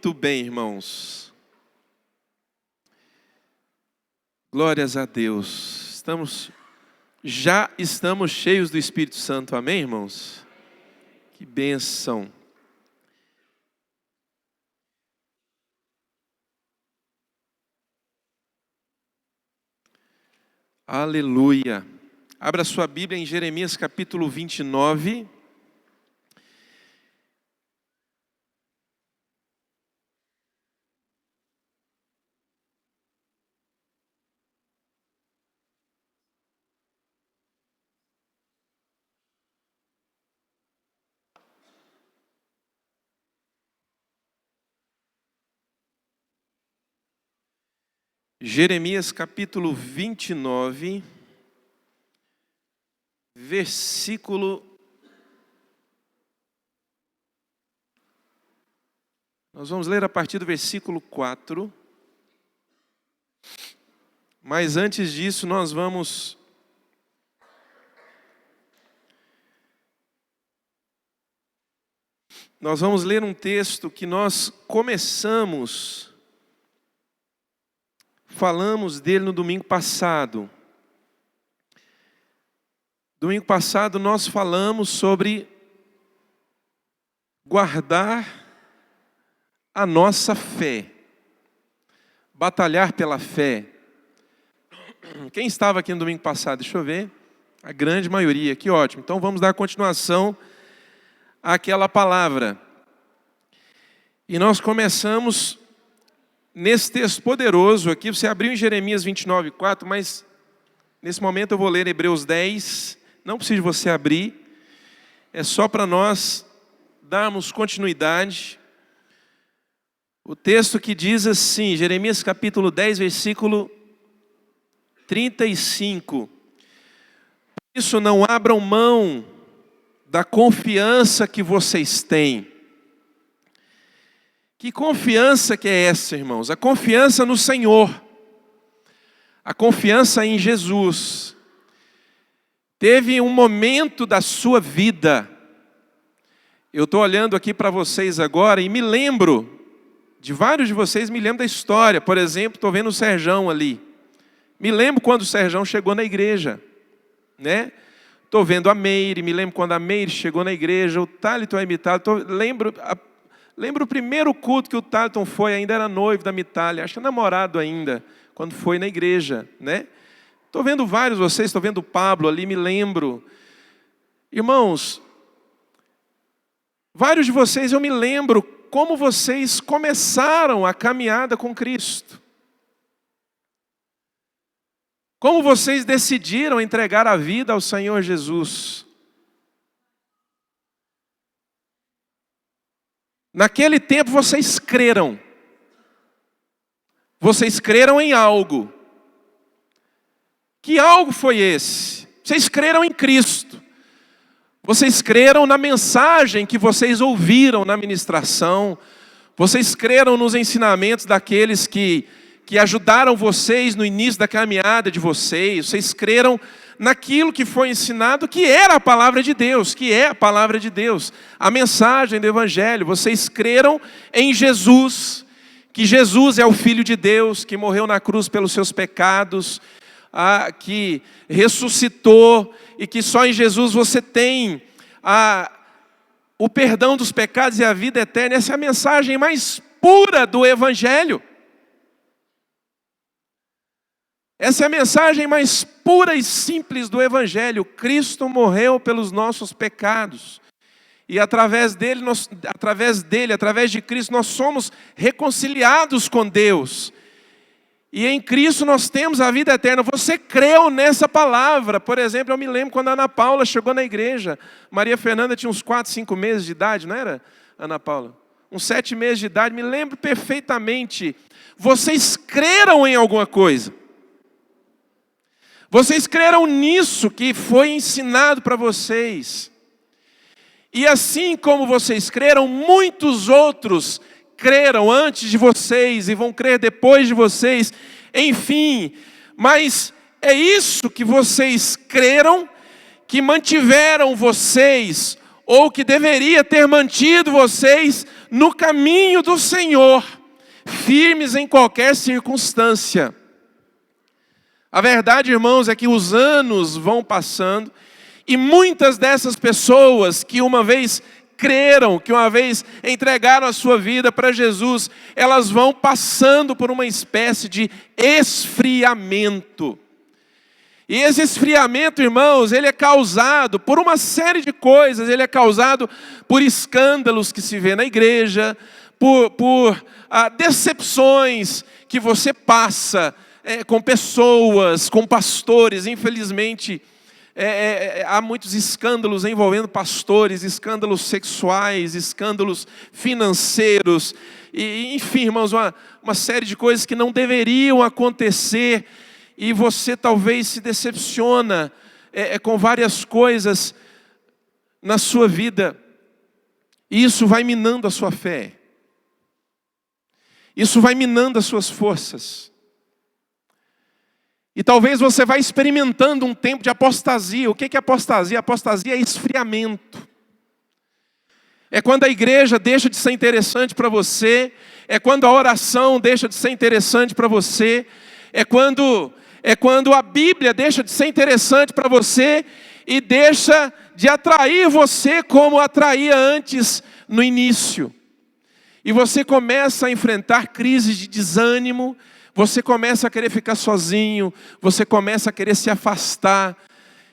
Muito bem, irmãos. Glórias a Deus. Já estamos cheios do Espírito Santo, amém, irmãos? Que bênção. Aleluia. Abra sua Bíblia em Jeremias capítulo 29. Jeremias capítulo 29, nós vamos ler a partir do versículo 4. Mas antes disso, nós vamos ler um texto que nós falamos dele no domingo passado. Domingo passado nós falamos sobre guardar a nossa fé, batalhar pela fé. Quem estava aqui no domingo passado? Deixa eu ver. A grande maioria, que ótimo. Então vamos dar continuação àquela palavra. E nós começamos nesse texto poderoso aqui. Você abriu em Jeremias 29, 4, mas nesse momento eu vou ler Hebreus 10. Não precisa você abrir. É só para nós darmos continuidade. O texto que diz assim, Jeremias capítulo 10, versículo 35. Por isso não abram mão da confiança que vocês têm. Que confiança que é essa, irmãos? A confiança no Senhor. A confiança em Jesus. Teve um momento da sua vida. Eu estou olhando aqui para vocês agora e me lembro, de vários de vocês me lembro da história. Por exemplo, estou vendo o Serjão ali. Me lembro quando o Serjão chegou na igreja, né? Estou vendo a Meire, me lembro quando a Meire chegou na igreja, o Thaliton é imitado. Lembro o primeiro culto que o Thaliton foi, ainda era noivo da Mitália, acho que namorado ainda, quando foi na igreja, né? Estou vendo vários de vocês, estou vendo o Pablo ali, me lembro. Irmãos, vários de vocês eu me lembro como vocês começaram a caminhada com Cristo. Como vocês decidiram entregar a vida ao Senhor Jesus. Naquele tempo vocês creram. Vocês creram em algo. Que algo foi esse? Vocês creram em Cristo. Vocês creram na mensagem que vocês ouviram na ministração. Vocês creram nos ensinamentos daqueles que ajudaram vocês no início da caminhada de vocês. Vocês creram naquilo que foi ensinado, que era a palavra de Deus, que é a palavra de Deus, a mensagem do Evangelho. Vocês creram em Jesus, que Jesus é o Filho de Deus, que morreu na cruz pelos seus pecados, que ressuscitou, e que só em Jesus você tem o perdão dos pecados e a vida eterna. Essa é a mensagem mais pura do Evangelho. Essa é a mensagem mais pura e simples do Evangelho. Cristo morreu pelos nossos pecados. E através de Cristo, nós somos reconciliados com Deus. E em Cristo nós temos a vida eterna. Você creu nessa palavra. Por exemplo, eu me lembro quando a Ana Paula chegou na igreja. Maria Fernanda tinha uns 4, 5 meses de idade, não era, Ana Paula? Uns 7 meses de idade, me lembro perfeitamente. Vocês creram em alguma coisa. Vocês creram nisso que foi ensinado para vocês. E assim como vocês creram, muitos outros creram antes de vocês e vão crer depois de vocês. Enfim, mas é isso que vocês creram que mantiveram vocês, ou que deveria ter mantido vocês no caminho do Senhor, firmes em qualquer circunstância. A verdade, irmãos, é que os anos vão passando e muitas dessas pessoas que uma vez creram, que uma vez entregaram a sua vida para Jesus, elas vão passando por uma espécie de esfriamento. E esse esfriamento, irmãos, ele é causado por uma série de coisas. Ele é causado por escândalos que se vê na igreja, por decepções que você passa com pessoas, com pastores. Infelizmente, há muitos escândalos envolvendo pastores, escândalos sexuais, escândalos financeiros, e, enfim, irmãos, uma série de coisas que não deveriam acontecer, e você talvez se decepciona com várias coisas na sua vida, e isso vai minando a sua fé, isso vai minando as suas forças. E talvez você vá experimentando um tempo de apostasia. O que é apostasia? Apostasia é esfriamento. É quando a igreja deixa de ser interessante para você. É quando a oração deixa de ser interessante para você. É quando a Bíblia deixa de ser interessante para você e deixa de atrair você como atraía antes no início. E você começa a enfrentar crises de desânimo. Você começa a querer ficar sozinho, você começa a querer se afastar.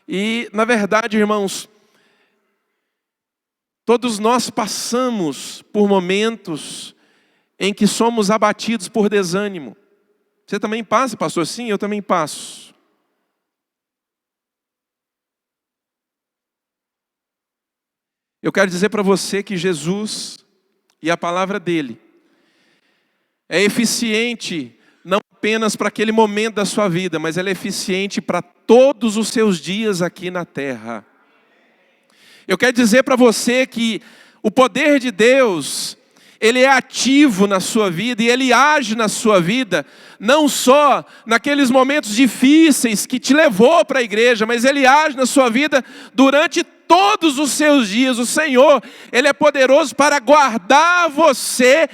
E, na verdade, irmãos, todos nós passamos por momentos em que somos abatidos por desânimo. Você também passa, pastor? Sim, eu também passo. Eu quero dizer para você que Jesus e a palavra dele é eficiente não apenas para aquele momento da sua vida, mas ela é eficiente para todos os seus dias aqui na terra. Eu quero dizer para você que o poder de Deus, ele é ativo na sua vida e ele age na sua vida, não só naqueles momentos difíceis que te levou para a igreja, mas ele age na sua vida durante todos os seus dias. O Senhor, ele é poderoso para guardar você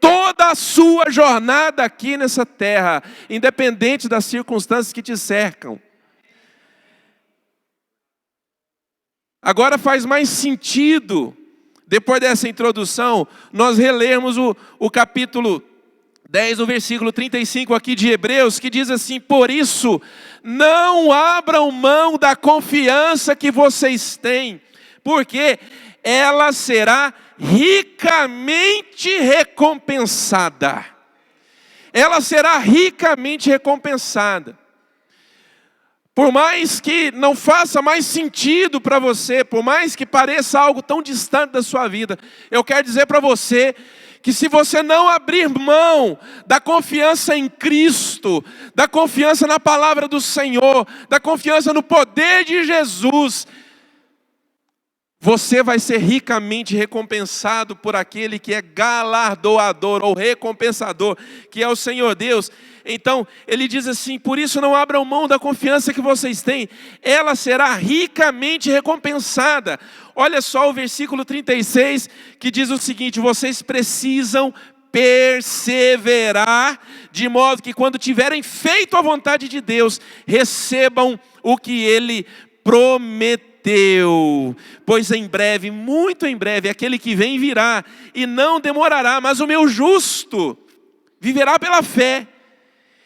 toda a sua jornada aqui nessa terra, independente das circunstâncias que te cercam. Agora faz mais sentido, depois dessa introdução, nós relermos o capítulo 10, o versículo 35 aqui de Hebreus, que diz assim: por isso, não abram mão da confiança que vocês têm, porque ela será ricamente recompensada. Ela será ricamente recompensada. Por mais que não faça mais sentido para você, por mais que pareça algo tão distante da sua vida, eu quero dizer para você que se você não abrir mão da confiança em Cristo, da confiança na palavra do Senhor, da confiança no poder de Jesus, você vai ser ricamente recompensado por aquele que é galardoador ou recompensador, que é o Senhor Deus. Então, ele diz assim: por isso não abram mão da confiança que vocês têm, ela será ricamente recompensada. Olha só o versículo 36, que diz o seguinte: vocês precisam perseverar, de modo que quando tiverem feito a vontade de Deus, recebam o que Ele prometeu. Pois em breve, muito em breve, aquele que vem virá, e não demorará, mas o meu justo viverá pela fé,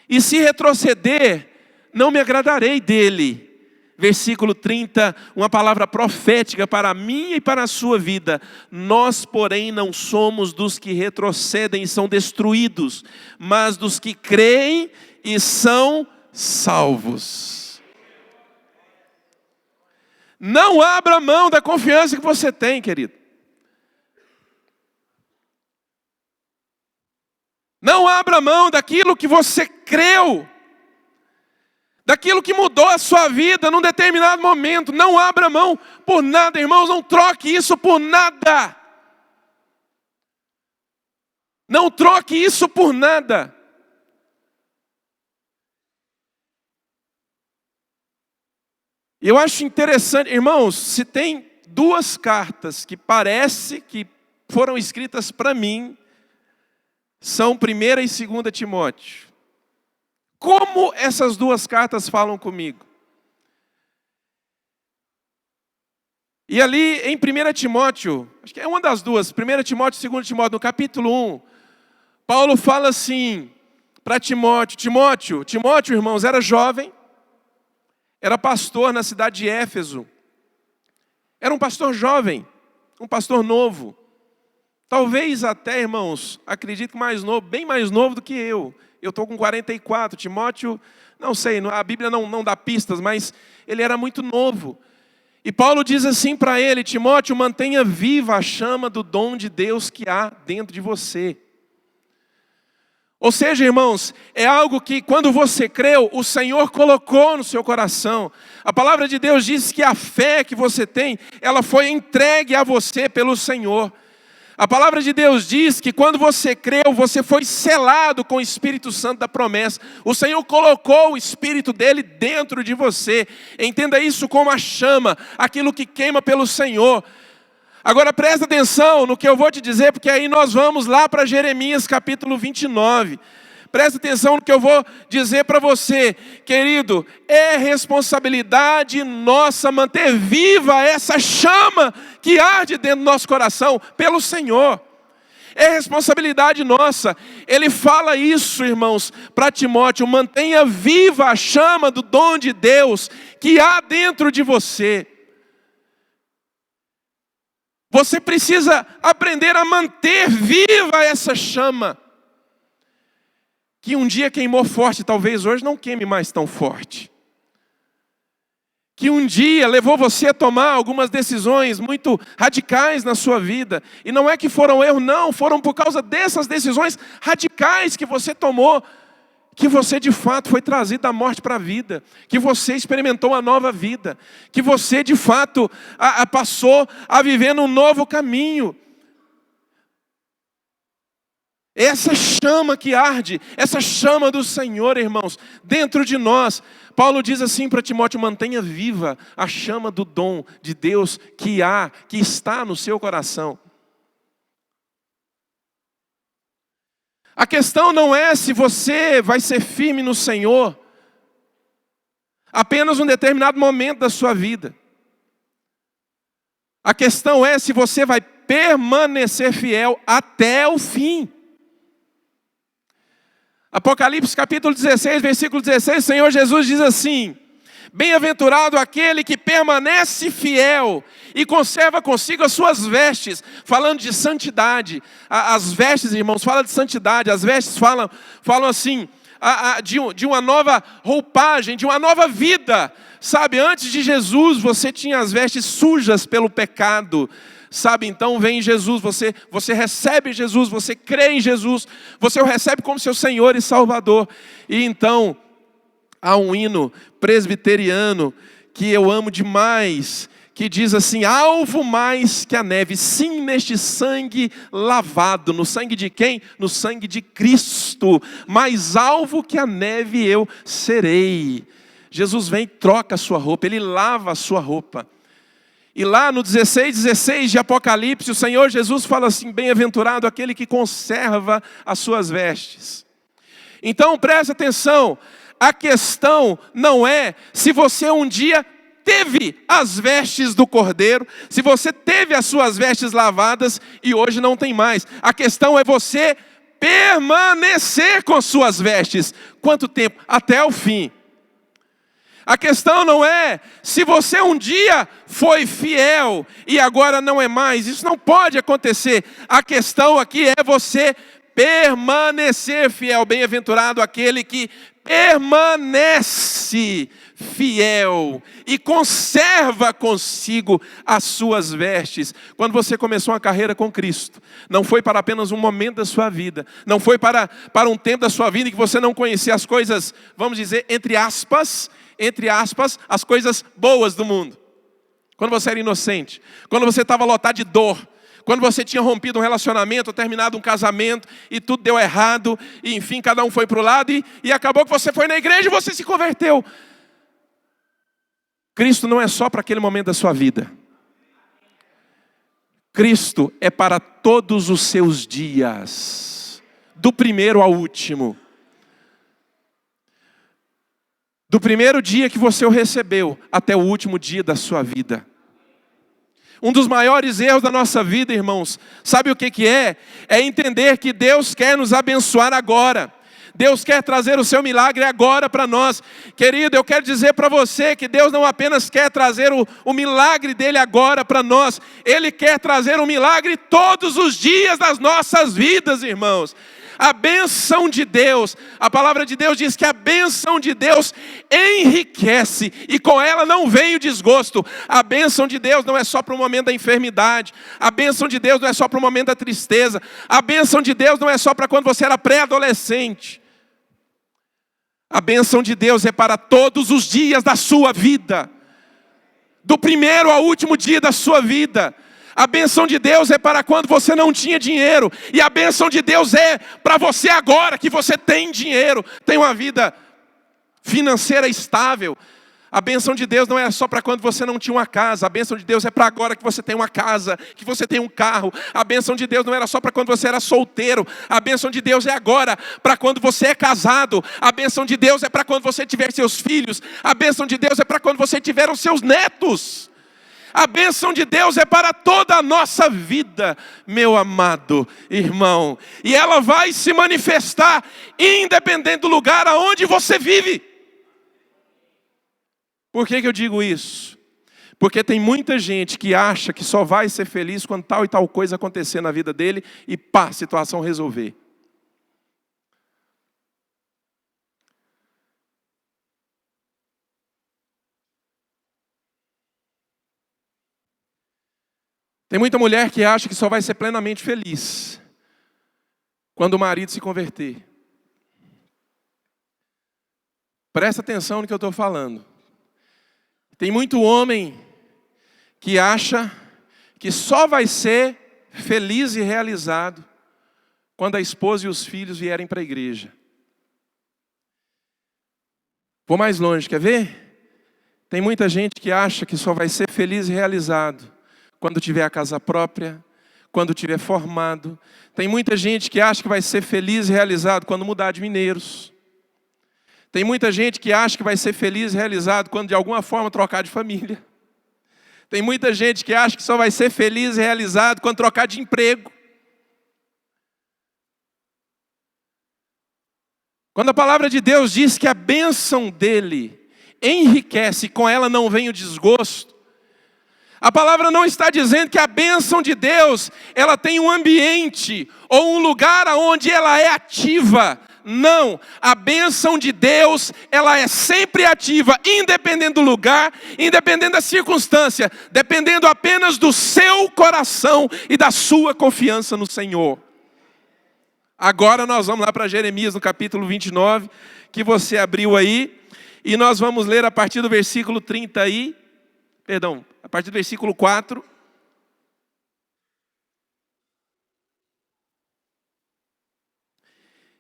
e se retroceder, não me agradarei dele. Versículo 30, uma palavra profética para a minha e para a sua vida. Nós, porém, não somos dos que retrocedem e são destruídos, mas dos que creem e são salvos. Não abra mão da confiança que você tem, querido. Não abra mão daquilo que você creu, daquilo que mudou a sua vida num determinado momento. Não abra mão por nada, irmãos, não troque isso por nada. Não troque isso por nada. Eu acho interessante, irmãos, se tem duas cartas que parece que foram escritas para mim são 1ª e 2ª Timóteo. Como essas duas cartas falam comigo? E ali em 1 Timóteo, acho que é uma das duas, 1 Timóteo e 2 Timóteo, no capítulo 1, Paulo fala assim para Timóteo, Timóteo, irmãos, era jovem, era pastor na cidade de Éfeso. Era um pastor jovem, um pastor novo. Talvez até, irmãos, acredito que mais novo, bem mais novo do que eu. Eu estou com 44, Timóteo, não sei, a Bíblia não dá pistas, mas ele era muito novo. E Paulo diz assim para ele, Timóteo, mantenha viva a chama do dom de Deus que há dentro de você. Ou seja, irmãos, é algo que quando você creu, o Senhor colocou no seu coração. A palavra de Deus diz que a fé que você tem, ela foi entregue a você pelo Senhor. A palavra de Deus diz que quando você creu, você foi selado com o Espírito Santo da promessa. O Senhor colocou o Espírito dele dentro de você. Entenda isso como a chama, aquilo que queima pelo Senhor. Agora presta atenção no que eu vou te dizer, porque aí nós vamos lá para Jeremias capítulo 29. Presta atenção no que eu vou dizer para você, querido. É responsabilidade nossa manter viva essa chama que arde dentro do nosso coração pelo Senhor. É responsabilidade nossa. Ele fala isso, irmãos, para Timóteo. Mantenha viva a chama do dom de Deus que há dentro de você. Você precisa aprender a manter viva essa chama. Que um dia queimou forte, talvez hoje não queime mais tão forte. Que um dia levou você a tomar algumas decisões muito radicais na sua vida. E não é que foram erros, não, foram por causa dessas decisões radicais que você tomou, que você de fato foi trazido da morte para a vida, que você experimentou uma nova vida, que você de fato passou a viver num novo caminho. Essa chama que arde, essa chama do Senhor, irmãos, dentro de nós. Paulo diz assim para Timóteo, mantenha viva a chama do dom de Deus que está no seu coração. A questão não é se você vai ser firme no Senhor apenas um determinado momento da sua vida. A questão é se você vai permanecer fiel até o fim. Apocalipse capítulo 16, versículo 16, o Senhor Jesus diz assim: bem-aventurado aquele que permanece fiel e conserva consigo as suas vestes, falando de santidade. As vestes, irmãos, falam de santidade, as vestes falam assim, de uma nova roupagem, de uma nova vida. Sabe, antes de Jesus você tinha as vestes sujas pelo pecado. Sabe, então vem Jesus, você recebe Jesus, você crê em Jesus, você o recebe como seu Senhor e Salvador. E então, há um hino presbiteriano que eu amo demais, que diz assim: alvo mais que a neve, sim, neste sangue lavado. No sangue de quem? No sangue de Cristo. Mais alvo que a neve eu serei. Jesus vem e troca a sua roupa, Ele lava a sua roupa. E lá no 16 de Apocalipse, o Senhor Jesus fala assim: bem-aventurado aquele que conserva as suas vestes. Então presta atenção, a questão não é se você um dia teve as vestes do Cordeiro, se você teve as suas vestes lavadas e hoje não tem mais. A questão é você permanecer com suas vestes. Quanto tempo? Até o fim. A questão não é se você um dia foi fiel e agora não é mais. Isso não pode acontecer. A questão aqui é você permanecer fiel. Bem-aventurado aquele que permanece fiel e conserva consigo as suas vestes. Quando você começou uma carreira com Cristo, não foi para apenas um momento da sua vida, não foi para um tempo da sua vida em que você não conhecia as coisas, vamos dizer, entre aspas, as coisas boas do mundo. Quando você era inocente, quando você estava lotado de dor, quando você tinha rompido um relacionamento, terminado um casamento e tudo deu errado, e enfim, cada um foi para o lado e acabou que você foi na igreja e você se converteu. Cristo não é só para aquele momento da sua vida. Cristo é para todos os seus dias, do primeiro ao último. Do primeiro dia que você o recebeu, até o último dia da sua vida. Um dos maiores erros da nossa vida, irmãos, sabe o que é? É entender que Deus quer nos abençoar agora. Deus quer trazer o seu milagre agora para nós. Querido, eu quero dizer para você que Deus não apenas quer trazer o milagre dele agora para nós. Ele quer trazer um milagre todos os dias das nossas vidas, irmãos. A bênção de Deus, a palavra de Deus diz que a bênção de Deus enriquece e com ela não vem o desgosto. A bênção de Deus não é só para o momento da enfermidade, a bênção de Deus não é só para o momento da tristeza, a bênção de Deus não é só para quando você era pré-adolescente. A bênção de Deus é para todos os dias da sua vida, do primeiro ao último dia da sua vida. A bênção de Deus é para quando você não tinha dinheiro. E a bênção de Deus é para você agora que você tem dinheiro, tem uma vida financeira estável. A bênção de Deus não é só para quando você não tinha uma casa. A bênção de Deus é para agora que você tem uma casa, que você tem um carro. A bênção de Deus não era só para quando você era solteiro. A bênção de Deus é agora para quando você é casado. A bênção de Deus é para quando você tiver seus filhos. A bênção de Deus é para quando você tiver os seus netos. A bênção de Deus é para toda a nossa vida, meu amado irmão. E ela vai se manifestar independente do lugar aonde você vive. Por que eu digo isso? Porque tem muita gente que acha que só vai ser feliz quando tal e tal coisa acontecer na vida dele e pá, a situação resolver. Tem muita mulher que acha que só vai ser plenamente feliz quando o marido se converter. Presta atenção no que eu estou falando. Tem muito homem que acha que só vai ser feliz e realizado quando a esposa e os filhos vierem para a igreja. Vou mais longe, quer ver? Tem muita gente que acha que só vai ser feliz e realizado quando tiver a casa própria, quando tiver formado. Tem muita gente que acha que vai ser feliz e realizado quando mudar de Mineiros. Tem muita gente que acha que vai ser feliz e realizado quando de alguma forma trocar de família. Tem muita gente que acha que só vai ser feliz e realizado quando trocar de emprego. Quando a palavra de Deus diz que a bênção dele enriquece e com ela não vem o desgosto, a palavra não está dizendo que a bênção de Deus ela tem um ambiente ou um lugar onde ela é ativa. Não, a bênção de Deus, ela é sempre ativa, independente do lugar, independente da circunstância, dependendo apenas do seu coração e da sua confiança no Senhor. Agora nós vamos lá para Jeremias no capítulo 29, que você abriu aí, e nós vamos ler a partir do versículo 30 aí, a partir do versículo 4.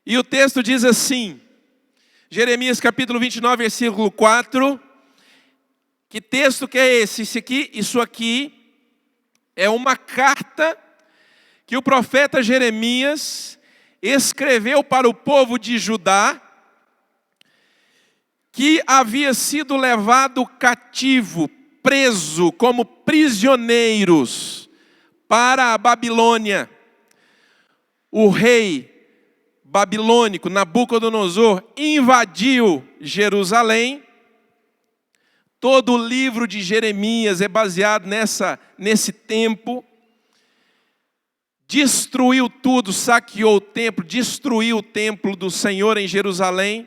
E o texto diz assim, Jeremias capítulo 29, versículo 4. Que texto que é esse? Isso aqui é uma carta que o profeta Jeremias escreveu para o povo de Judá, que havia sido levado cativo, preso como prisioneiros para a Babilônia. O rei babilônico Nabucodonosor invadiu Jerusalém. Todo o livro de Jeremias é baseado nesse tempo. Destruiu tudo, saqueou o templo, destruiu o templo do Senhor em Jerusalém.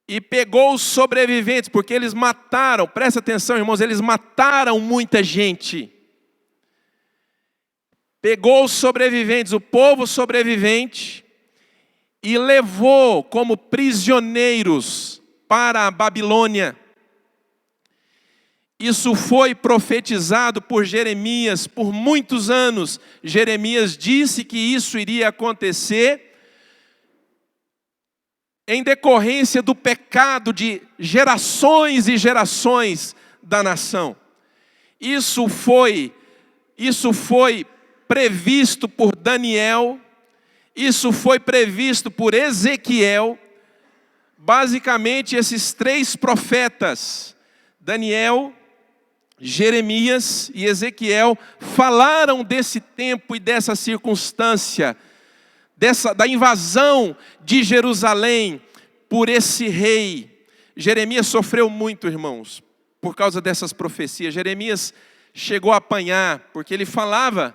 E pegou os sobreviventes, porque eles mataram, presta atenção irmãos, eles mataram muita gente. Pegou os sobreviventes, o povo sobrevivente, e levou como prisioneiros para a Babilônia. Isso foi profetizado por Jeremias por muitos anos. Jeremias disse que isso iria acontecer em decorrência do pecado de gerações e gerações da nação. Isso foi isso foi previsto por Daniel, isso foi previsto por Ezequiel. Basicamente, esses 3 profetas, Daniel, Jeremias e Ezequiel, falaram desse tempo e dessa circunstância, da invasão de Jerusalém por esse rei. Jeremias sofreu muito, irmãos, por causa dessas profecias. Jeremias chegou a apanhar, porque ele falava,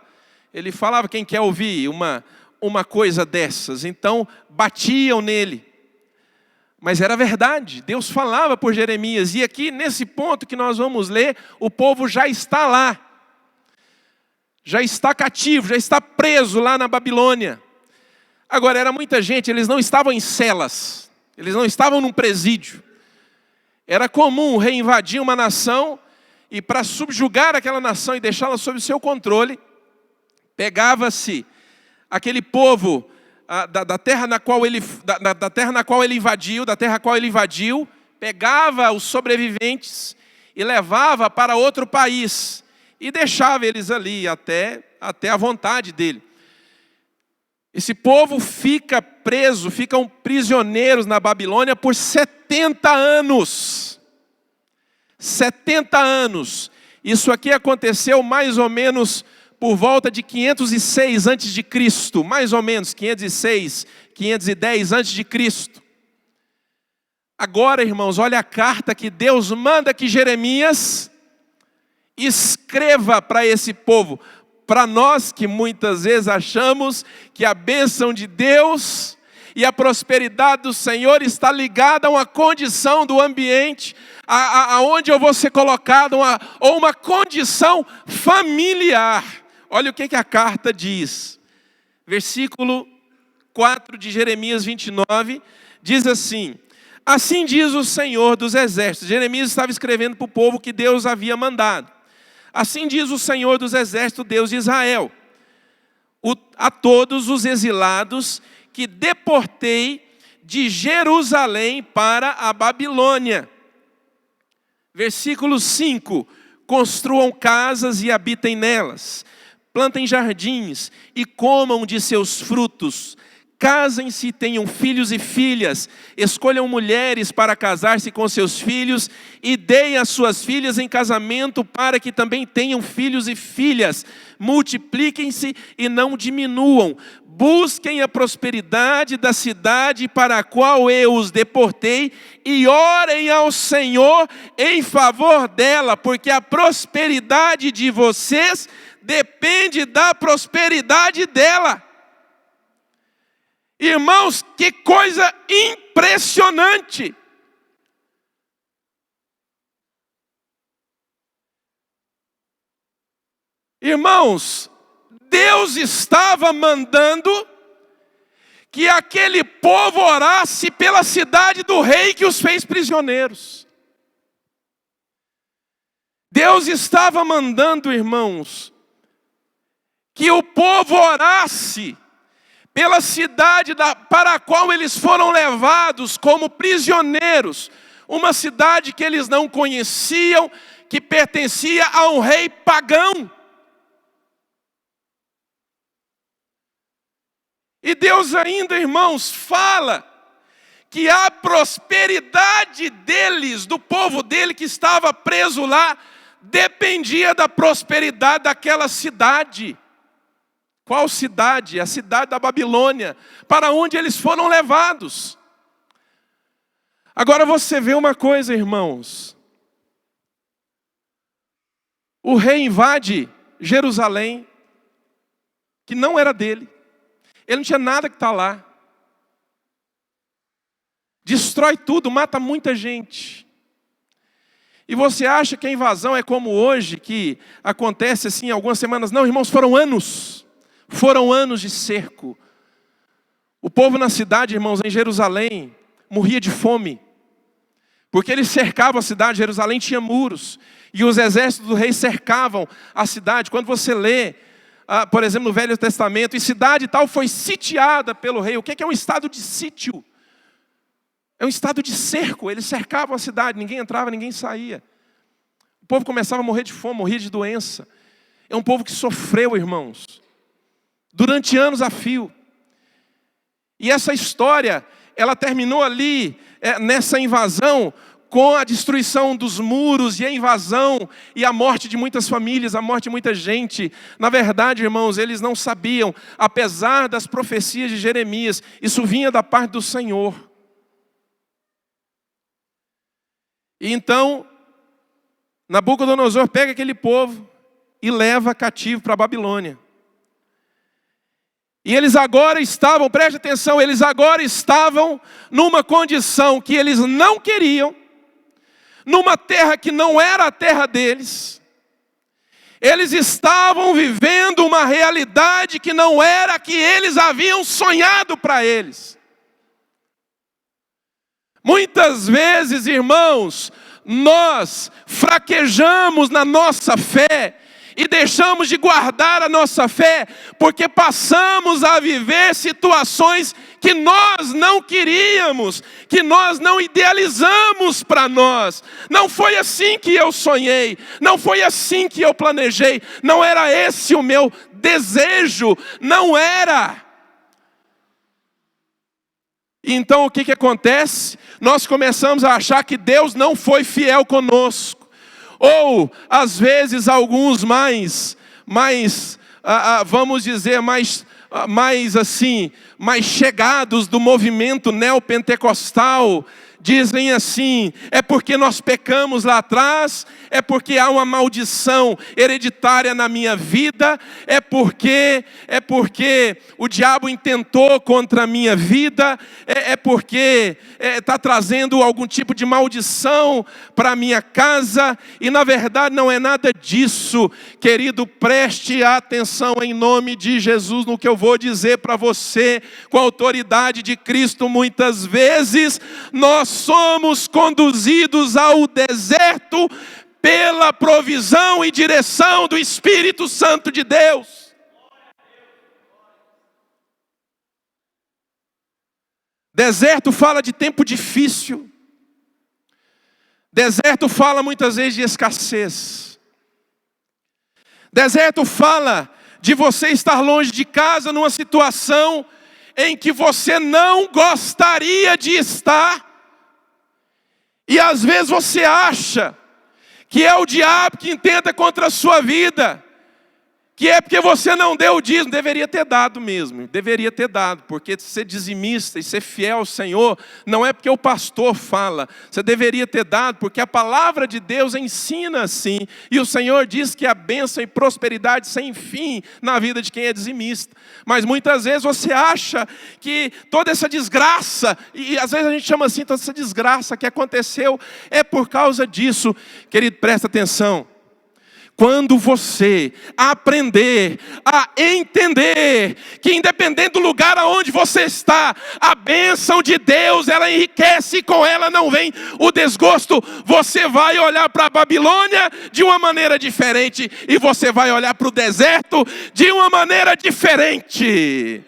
quem quer ouvir uma coisa dessas? Então, batiam nele. Mas era verdade, Deus falava por Jeremias. E aqui, nesse ponto que nós vamos ler, o povo já está lá. Já está cativo, já está preso lá na Babilônia. Agora, era muita gente, eles não estavam em celas. Eles não estavam num presídio. Era comum reinvadir uma nação e, para subjugar aquela nação e deixá-la sob seu controle, pegava-se aquele povo da terra na qual ele invadiu, pegava os sobreviventes e levava para outro país e deixava eles ali até a vontade dele. Esse povo fica preso, ficam prisioneiros na Babilônia por 70 anos. 70 anos. Isso aqui aconteceu mais ou menos por volta de 506 a.C., mais ou menos 506, 510 a.C. Agora, irmãos, olha a carta que Deus manda que Jeremias escreva para esse povo. Para nós que muitas vezes achamos que a bênção de Deus e a prosperidade do Senhor está ligada a uma condição do ambiente, aonde eu vou ser colocado, ou uma condição familiar. Olha o que a carta diz. Versículo 4 de Jeremias 29, diz assim: assim diz o Senhor dos Exércitos. Jeremias estava escrevendo para o povo que Deus havia mandado. Assim diz o Senhor dos Exércitos, Deus de Israel: a todos os exilados que deportei de Jerusalém para a Babilônia. Versículo 5: construam casas e habitem nelas, plantem jardins e comam de seus frutos, casem-se e tenham filhos e filhas, escolham mulheres para casar-se com seus filhos e deem as suas filhas em casamento para que também tenham filhos e filhas, multipliquem-se e não diminuam, busquem a prosperidade da cidade para a qual eu os deportei e orem ao Senhor em favor dela, porque a prosperidade de vocês depende da prosperidade dela. Irmãos, que coisa impressionante! Irmãos, Deus estava mandando que aquele povo orasse pela cidade do rei que os fez prisioneiros. Deus estava mandando, irmãos, que o povo orasse pela cidade para a qual eles foram levados como prisioneiros, uma cidade que eles não conheciam, que pertencia a um rei pagão. E Deus ainda, irmãos, fala que a prosperidade deles, do povo dele que estava preso lá, dependia da prosperidade daquela cidade. Qual cidade? A cidade da Babilônia, para onde eles foram levados. Agora você vê uma coisa, irmãos. O rei invade Jerusalém, que não era dele. Ele não tinha nada que está lá. Destrói tudo, mata muita gente. E você acha que a invasão é como hoje, que acontece assim algumas semanas? Não, irmãos, foram anos. Foram anos de cerco. O povo na cidade, irmãos, em Jerusalém, morria de fome. Porque eles cercavam a cidade, Jerusalém tinha muros. E os exércitos do rei cercavam a cidade. Quando você lê, por exemplo, no Velho Testamento, e cidade tal foi sitiada pelo rei. O que é um estado de sítio? É um estado de cerco. Eles cercavam a cidade, ninguém entrava, ninguém saía. O povo começava a morrer de fome, morria de doença. É um povo que sofreu, irmãos, durante anos a fio. E essa história, ela terminou ali, nessa invasão, com a destruição dos muros e a invasão e a morte de muitas famílias, a morte de muita gente. Na verdade, irmãos, eles não sabiam, apesar das profecias de Jeremias, isso vinha da parte do Senhor. E então, Nabucodonosor pega aquele povo e leva cativo para a Babilônia. E eles agora estavam, preste atenção, eles agora estavam numa condição que eles não queriam, numa terra que não era a terra deles. Eles estavam vivendo uma realidade que não era a que eles haviam sonhado para eles. Muitas vezes, irmãos, nós fraquejamos na nossa fé e deixamos de guardar a nossa fé porque passamos a viver situações que nós não queríamos, que nós não idealizamos para nós. Não foi assim que eu sonhei, não foi assim que eu planejei, não era esse o meu desejo, não era. Então o que acontece? Nós começamos a achar que Deus não foi fiel conosco. Ou, às vezes, alguns vamos dizer, mais chegados do movimento neopentecostal, dizem assim: é porque nós pecamos lá atrás, é porque há uma maldição hereditária na minha vida, é porque o diabo intentou contra a minha vida, é porque está trazendo algum tipo de maldição para a minha casa, e na verdade não é nada disso. Querido, preste atenção em nome de Jesus no que eu vou dizer para você, com a autoridade de Cristo. Muitas vezes nós somos conduzidos ao deserto pela provisão e direção do Espírito Santo de Deus. Deserto fala de tempo difícil. Deserto fala muitas vezes de escassez. Deserto fala de você estar longe de casa numa situação em que você não gostaria de estar. E às vezes você acha que é o diabo que intenta contra a sua vida, que é porque você não deu o dízimo. Deveria ter dado mesmo, deveria ter dado, porque ser dizimista e ser fiel ao Senhor não é porque o pastor fala, você deveria ter dado, porque a palavra de Deus ensina assim, e o Senhor diz que há bênção e prosperidade sem fim na vida de quem é dizimista. Mas muitas vezes você acha que toda essa desgraça, e às vezes a gente chama assim, toda essa desgraça que aconteceu é por causa disso. Querido, presta atenção. Quando você aprender a entender que independente do lugar aonde você está, a bênção de Deus, ela enriquece e com ela não vem o desgosto, você vai olhar para a Babilônia de uma maneira diferente e você vai olhar para o deserto de uma maneira diferente.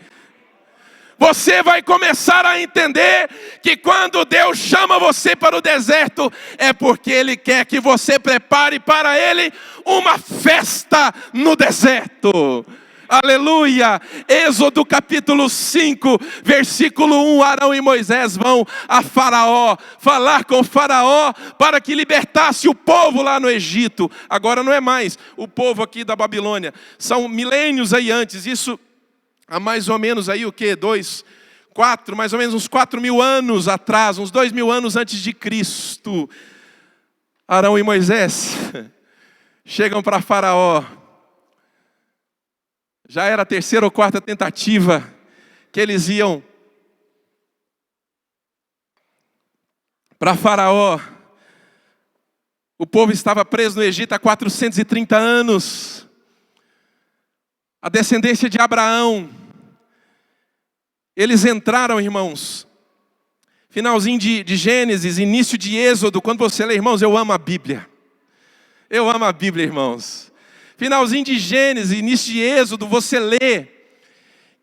Você vai começar a entender que quando Deus chama você para o deserto, é porque Ele quer que você prepare para Ele uma festa no deserto. Aleluia! Êxodo capítulo 5, versículo 1, Arão e Moisés vão a Faraó, falar com Faraó para que libertasse o povo lá no Egito. Agora não é mais o povo aqui da Babilônia, são milênios aí antes, isso há mais ou menos aí o quê? Mais ou menos uns 4.000 anos atrás, uns 2.000 anos antes de Cristo. Arão e Moisés chegam para Faraó. Já era a terceira ou quarta tentativa que eles iam para Faraó. O povo estava preso no Egito há 430 anos. A descendência de Abraão. Eles entraram, irmãos, finalzinho de Gênesis, início de Êxodo. Quando você lê, irmãos, eu amo a Bíblia. Eu amo a Bíblia, irmãos. Finalzinho de Gênesis, início de Êxodo, você lê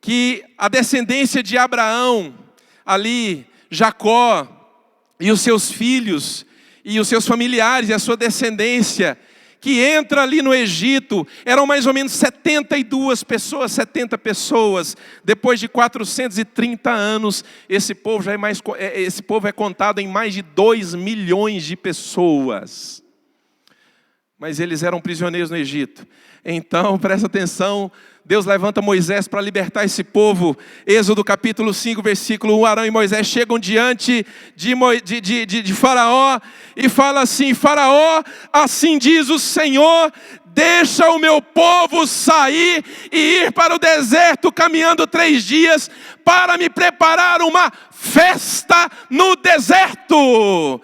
que a descendência de Abraão, ali, Jacó e os seus filhos, e os seus familiares, e a sua descendência, que entra ali no Egito, eram mais ou menos 72 pessoas, 70 pessoas. Depois de 430 anos, esse povo é contado em mais de 2 milhões de pessoas. Mas eles eram prisioneiros no Egito. Então, presta atenção, Deus levanta Moisés para libertar esse povo. Êxodo capítulo 5, versículo 1, Arão e Moisés chegam diante de Faraó e fala assim: Faraó, assim diz o Senhor, deixa o meu povo sair e ir para o deserto, caminhando 3 dias, para me preparar uma festa no deserto.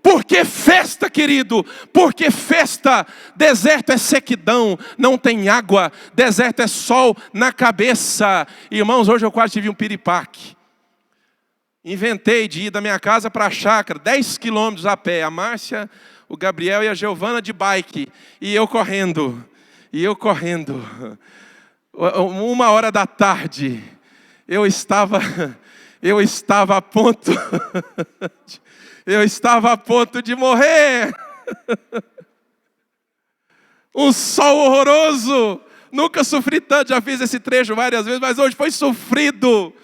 Por que festa, querido? Porque festa, deserto é sequidão, não tem água, deserto é sol na cabeça. Irmãos, hoje eu quase tive um piripaque. Inventei de ir da minha casa para a chácara, 10 quilômetros a pé. A Márcia, o Gabriel e a Giovana de bike. E eu correndo. 1h da tarde, eu estava a ponto... Eu estava a ponto de morrer. Um sol horroroso. Nunca sofri tanto, já fiz esse trecho várias vezes, mas hoje foi sofrido.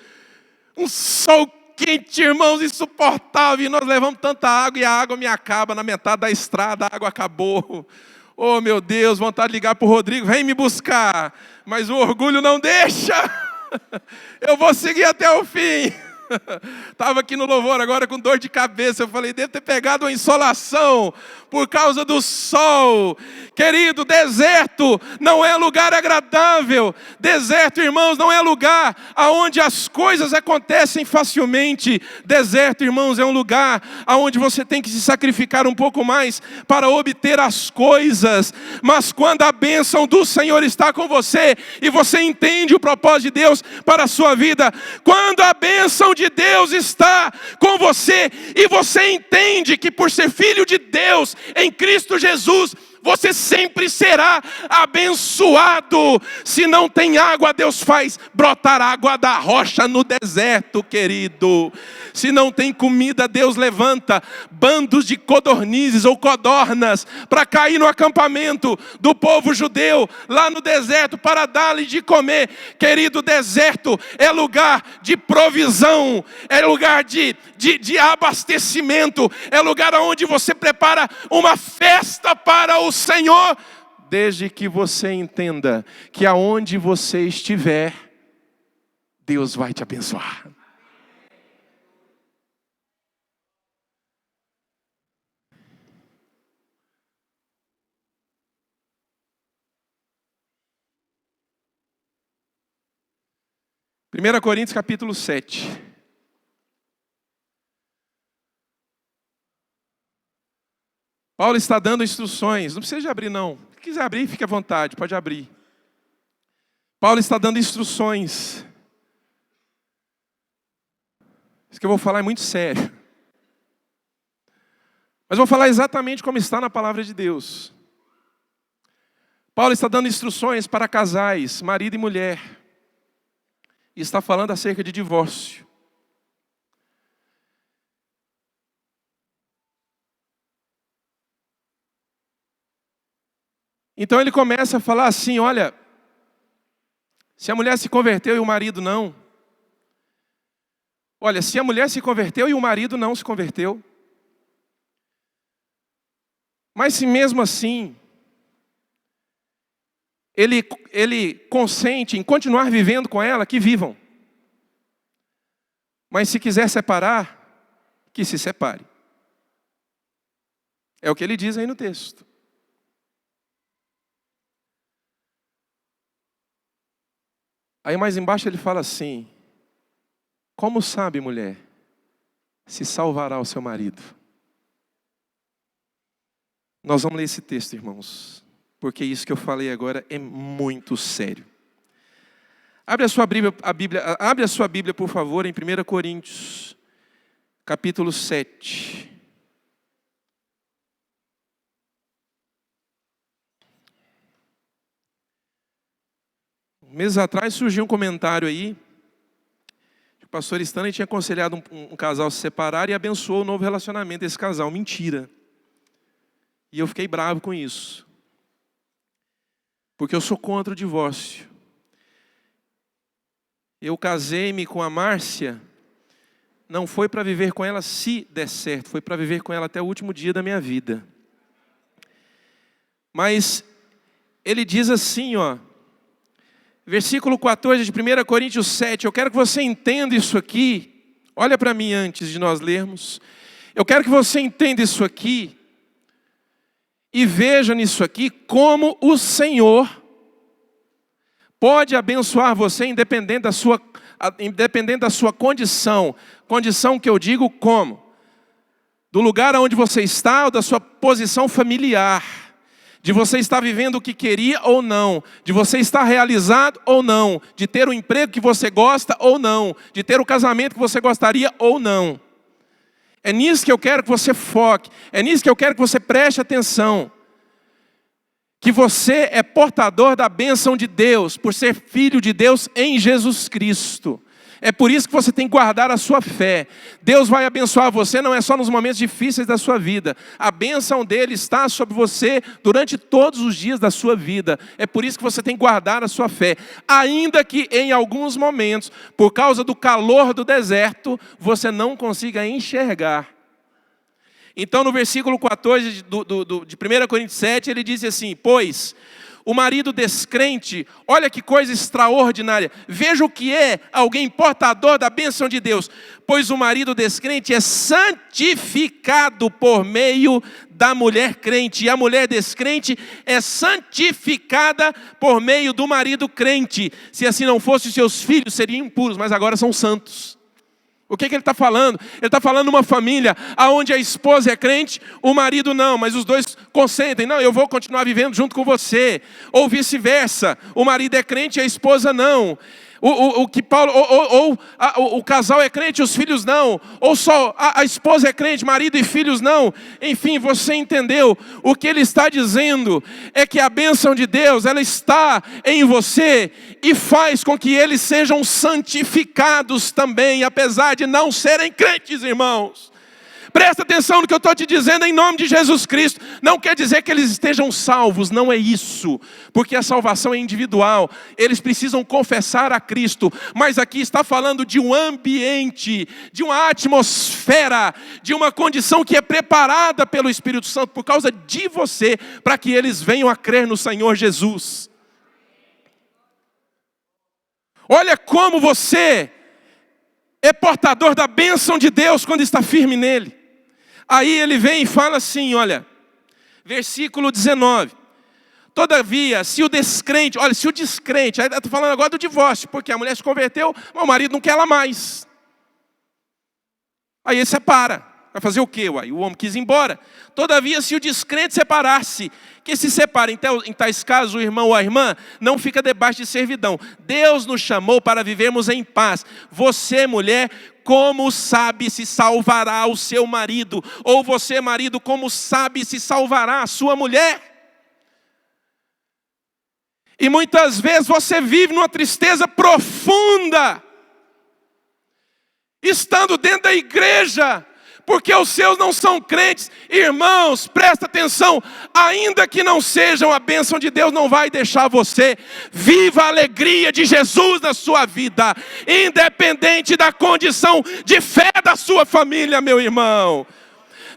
Um sol quente, irmãos, insuportável. E nós levamos tanta água e a água me acaba na metade da estrada, a água acabou. Oh, meu Deus, vontade de ligar para o Rodrigo, vem me buscar. Mas o orgulho não deixa. Eu vou seguir até o fim. Estava aqui no louvor agora com dor de cabeça. Eu falei, devo ter pegado uma insolação por causa do sol. Querido, deserto não é lugar agradável. Deserto, irmãos, não é lugar onde as coisas acontecem facilmente. Deserto, irmãos, é um lugar onde você tem que se sacrificar um pouco mais para obter as coisas. Mas quando a bênção do Senhor está com você e você entende o propósito de Deus para a sua vida, quando a bênção de Deus está com você e você entende que por ser filho de Deus em Cristo Jesus, você sempre será abençoado. Se não tem água, Deus faz brotar água da rocha no deserto, querido. Se não tem comida, Deus levanta bandos de codornizes ou codornas para cair no acampamento do povo judeu lá no deserto para dar-lhe de comer. Querido, deserto é lugar de provisão, é lugar de abastecimento, é lugar onde você prepara uma festa para o Senhor, desde que você entenda que aonde você estiver, Deus vai te abençoar. Primeira Coríntios capítulo 7. Paulo está dando instruções, não precisa de abrir não. Se quiser abrir, fique à vontade, pode abrir. Paulo está dando instruções. Isso que eu vou falar é muito sério. Mas vou falar exatamente como está na palavra de Deus. Paulo está dando instruções para casais, marido e mulher. E está falando acerca de divórcio. Então ele começa a falar assim, olha, se a mulher se converteu e o marido não. Olha, se a mulher se converteu e o marido não se converteu. Mas se mesmo assim, ele consente em continuar vivendo com ela, que vivam. Mas se quiser separar, que se separe. É o que ele diz aí no texto. Aí mais embaixo ele fala assim, como sabe, mulher, se salvará o seu marido? Nós vamos ler esse texto, irmãos, porque isso que eu falei agora é muito sério. Abre a sua Bíblia, por favor, em 1 Coríntios, capítulo 7. Meses atrás surgiu um comentário aí, que o pastor Stanley tinha aconselhado um casal a se separar e abençoou o novo relacionamento desse casal. Mentira. E eu fiquei bravo com isso. porque eu sou contra o divórcio. Eu casei-me com a Márcia, não foi para viver com ela se der certo, foi para viver com ela até o último dia da minha vida. Mas ele diz assim, versículo 14 de 1 Coríntios 7, eu quero que você entenda isso aqui, olha para mim antes de nós lermos, eu quero que você entenda isso aqui, e veja nisso aqui como o Senhor pode abençoar você independente da sua condição. Condição que eu digo como? Do lugar onde você está ou da sua posição familiar. De você estar vivendo o que queria ou não. De você estar realizado ou não. De ter o emprego que você gosta ou não. De ter o casamento que você gostaria ou não. É nisso que eu quero que você foque. É nisso que eu quero que você preste atenção. Que você é portador da bênção de Deus, por ser filho de Deus em Jesus Cristo. É por isso que você tem que guardar a sua fé. Deus vai abençoar você, não é só nos momentos difíceis da sua vida. A bênção dele está sobre você durante todos os dias da sua vida. É por isso que você tem que guardar a sua fé. Ainda que em alguns momentos, por causa do calor do deserto, você não consiga enxergar. Então no versículo 14 de 1 Coríntios 7, ele diz assim, pois o marido descrente, olha que coisa extraordinária, veja o que é alguém portador da bênção de Deus, pois o marido descrente é santificado por meio da mulher crente, e a mulher descrente é santificada por meio do marido crente, se assim não fosse, seus filhos seriam impuros, mas agora são santos. O que ele está falando? Ele está falando de uma família onde a esposa é crente, o marido não, mas os dois consentem. Não, eu vou continuar vivendo junto com você. Ou vice-versa, o marido é crente e a esposa não. O casal é crente, os filhos não. Ou só a esposa é crente, marido e filhos não. Enfim, você entendeu. O que ele está dizendo é que a bênção de Deus, ela está em você e faz com que eles sejam santificados também, apesar de não serem crentes, irmãos. Presta atenção no que eu estou te dizendo em nome de Jesus Cristo. Não quer dizer que eles estejam salvos, não é isso. Porque a salvação é individual. Eles precisam confessar a Cristo. Mas aqui está falando de um ambiente, de uma atmosfera, de uma condição que é preparada pelo Espírito Santo por causa de você, para que eles venham a crer no Senhor Jesus. Olha como você é portador da bênção de Deus quando está firme nele. Aí ele vem e fala assim, olha, versículo 19. Todavia, se o descrente, se o descrente, aí eu estou falando agora do divórcio, porque a mulher se converteu, mas o marido não quer ela mais. Aí ele separa. Vai fazer o quê? O homem quis ir embora. Todavia, se o descrente separar-se, que se separa, em tais casos, o irmão ou a irmã não fica debaixo de servidão. Deus nos chamou para vivermos em paz. Você, mulher, como sabe se salvará o seu marido? Ou você, marido, como sabe se salvará a sua mulher? E muitas vezes você vive numa tristeza profunda, estando dentro da igreja, porque os seus não são crentes. Irmãos, presta atenção, ainda que não sejam, a bênção de Deus não vai deixar você. Viva a alegria de Jesus na sua vida, independente da condição de fé da sua família, meu irmão.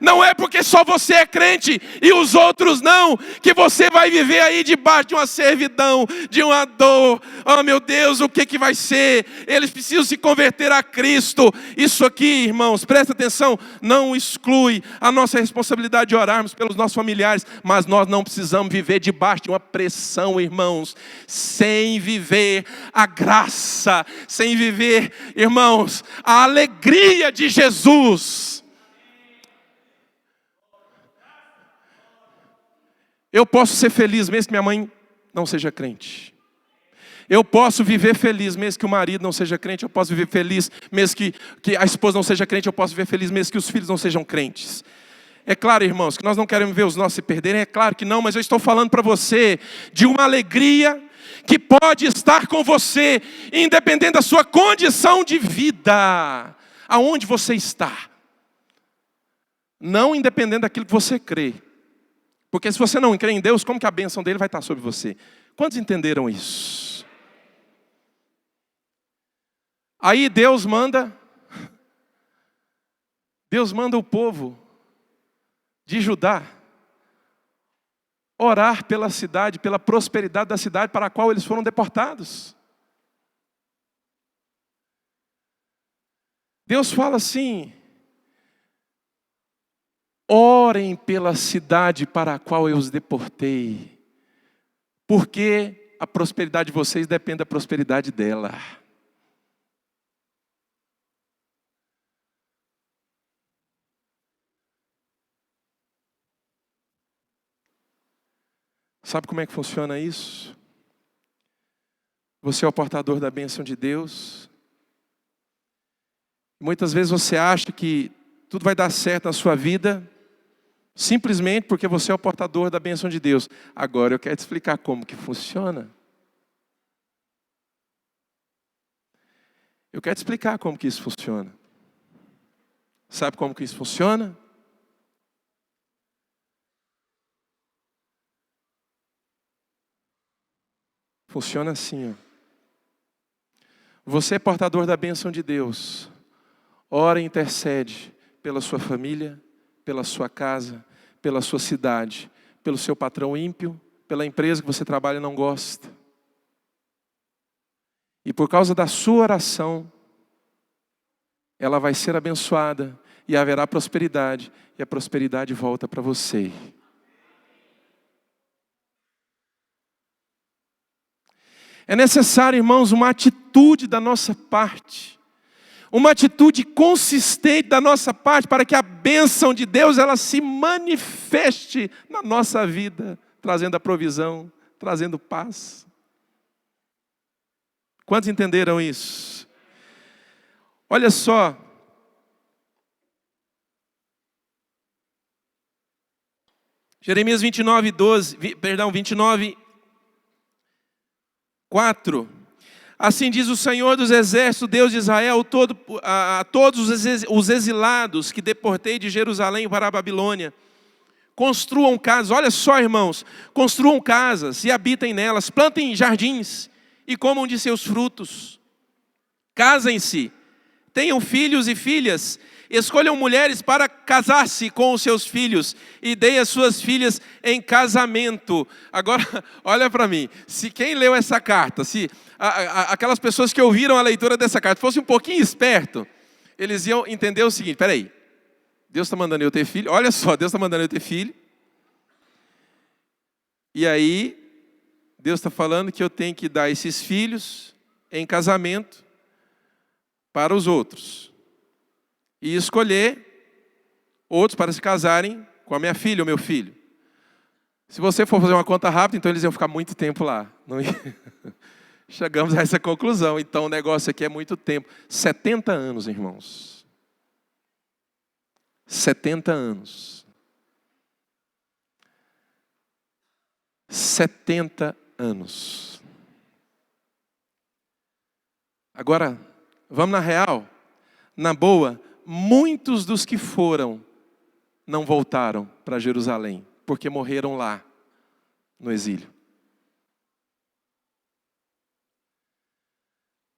Não é porque só você é crente e os outros não, que você vai viver aí debaixo de uma servidão, de uma dor. Oh meu Deus, o que vai ser? Eles precisam se converter a Cristo. Isso aqui, irmãos, presta atenção, não exclui a nossa responsabilidade de orarmos pelos nossos familiares, mas nós não precisamos viver debaixo de uma pressão, irmãos, sem viver a graça, sem viver, irmãos, a alegria de Jesus. Eu posso ser feliz mesmo que minha mãe não seja crente. Eu posso viver feliz mesmo que o marido não seja crente. Eu posso viver feliz mesmo que a esposa não seja crente. Eu posso viver feliz mesmo que os filhos não sejam crentes. É claro, irmãos, que nós não queremos ver os nossos se perderem. É claro que não, mas eu estou falando para você de uma alegria que pode estar com você, independente da sua condição de vida. Aonde você está. Não independente daquilo que você crê. Porque se você não crê em Deus, como que a bênção dele vai estar sobre você? Quantos entenderam isso? Aí Deus manda o povo de Judá orar pela cidade, pela prosperidade da cidade para a qual eles foram deportados. Deus fala assim: orem pela cidade para a qual eu os deportei, porque a prosperidade de vocês depende da prosperidade dela. Sabe como é que funciona isso? Você é o portador da bênção de Deus. Muitas vezes você acha que tudo vai dar certo na sua vida, simplesmente porque você é o portador da bênção de Deus. Agora eu quero te explicar como que funciona. Eu quero te explicar como que isso funciona. Sabe como que isso funciona? Funciona assim, ó. Você é portador da bênção de Deus. Ora e intercede pela sua família, pela sua casa, pela sua cidade, pelo seu patrão ímpio, pela empresa que você trabalha e não gosta. E por causa da sua oração, ela vai ser abençoada e haverá prosperidade. E a prosperidade volta para você. É necessário, irmãos, uma atitude da nossa parte. Uma atitude consistente da nossa parte para que a bênção de Deus ela se manifeste na nossa vida, trazendo a provisão, trazendo paz. Quantos entenderam isso? Olha só. Jeremias 29, 4. Assim diz o Senhor dos Exércitos, Deus de Israel, a todos os exilados que deportei de Jerusalém para a Babilônia. Construam casas, olha só, irmãos, construam casas e habitem nelas, plantem jardins e comam de seus frutos. Casem-se, tenham filhos e filhas, escolham mulheres para casar-se com os seus filhos e deem as suas filhas em casamento. Agora, olha para mim, se quem leu essa carta, se aquelas pessoas que ouviram a leitura dessa carta fossem um pouquinho esperto, eles iam entender o seguinte: peraí, Deus está mandando eu ter filho, olha só, Deus está mandando eu ter filho, e aí Deus está falando que eu tenho que dar esses filhos em casamento para os outros. E escolher outros para se casarem com a minha filha ou meu filho. Se você for fazer uma conta rápida, então eles iam ficar muito tempo lá. Não ia... Chegamos a essa conclusão. Então o negócio aqui é muito tempo. 70 anos, irmãos. 70 anos. 70 anos. Agora, vamos na real? Na boa, muitos dos que foram não voltaram para Jerusalém, porque morreram lá, no exílio.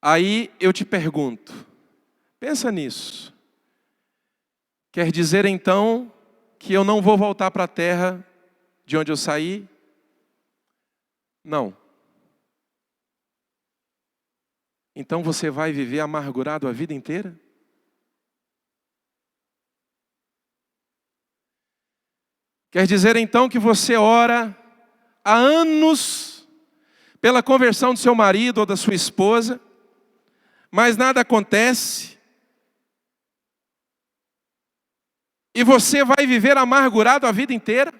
Aí eu te pergunto, pensa nisso. Quer dizer então que eu não vou voltar para a terra de onde eu saí? Não. Então você vai viver amargurado a vida inteira? Quer dizer então que você ora há anos pela conversão do seu marido ou da sua esposa, mas nada acontece, e você vai viver amargurado a vida inteira?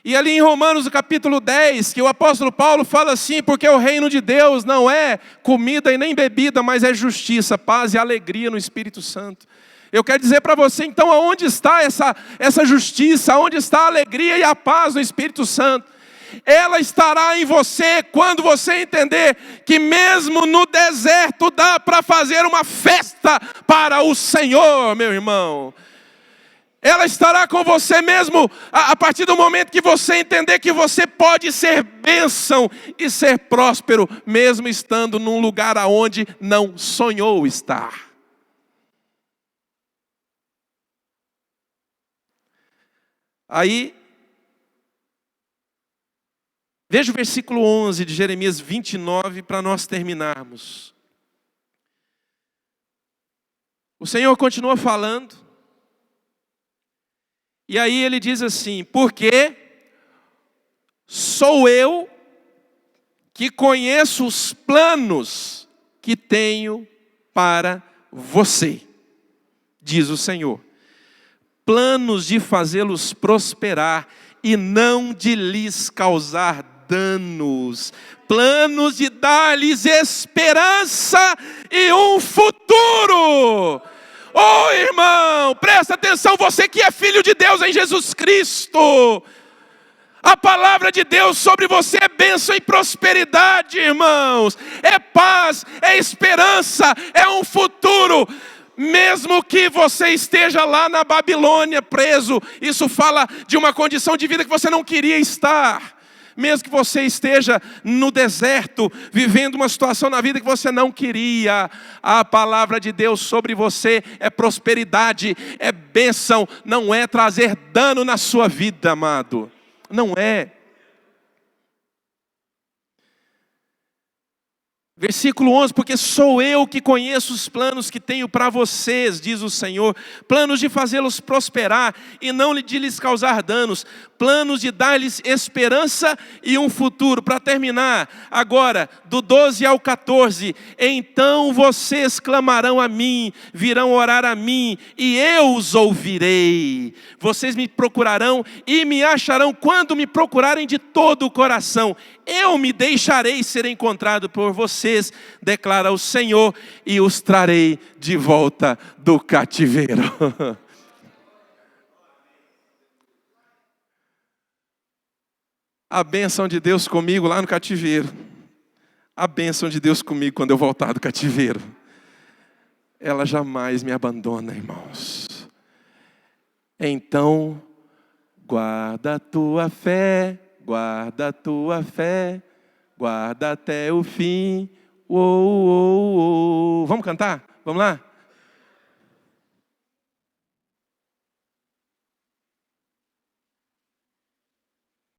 E ali em Romanos, no capítulo 10, que o apóstolo Paulo fala assim: porque o reino de Deus não é comida e nem bebida, mas é justiça, paz e alegria no Espírito Santo. Eu quero dizer para você, então, aonde está essa justiça, aonde está a alegria e a paz no Espírito Santo? Ela estará em você quando você entender que mesmo no deserto dá para fazer uma festa para o Senhor, meu irmão. Ela estará com você mesmo a partir do momento que você entender que você pode ser bênção e ser próspero, mesmo estando num lugar aonde não sonhou estar. Aí, veja o versículo 11 de Jeremias 29 para nós terminarmos. O Senhor continua falando. E aí ele diz assim: porque sou eu que conheço os planos que tenho para você, diz o Senhor. Planos de fazê-los prosperar e não de lhes causar danos. Planos de dar-lhes esperança e um futuro. Oh, irmão, presta atenção, você que é filho de Deus em Jesus Cristo. A palavra de Deus sobre você é bênção e prosperidade, irmãos. É paz, é esperança, é um futuro. Mesmo que você esteja lá na Babilônia preso, isso fala de uma condição de vida que você não queria estar. Mesmo que você esteja no deserto, vivendo uma situação na vida que você não queria, a palavra de Deus sobre você é prosperidade, é bênção, não é trazer dano na sua vida, amado. Não é. Versículo 11, porque sou eu que conheço os planos que tenho para vocês, diz o Senhor, planos de fazê-los prosperar e não de lhes causar danos, planos de dar-lhes esperança e um futuro. Para terminar, agora, do 12 ao 14, então vocês clamarão a mim, virão orar a mim, e eu os ouvirei. Vocês me procurarão e me acharão quando me procurarem de todo o coração. Eu me deixarei ser encontrado por vocês, declara o Senhor, e os trarei de volta do cativeiro. A bênção de Deus comigo lá no cativeiro. A bênção de Deus comigo quando eu voltar do cativeiro. Ela jamais me abandona, irmãos. Então, guarda a tua fé. Guarda a tua fé, guarda até o fim. Uou, uou, uou. Vamos cantar? Vamos lá?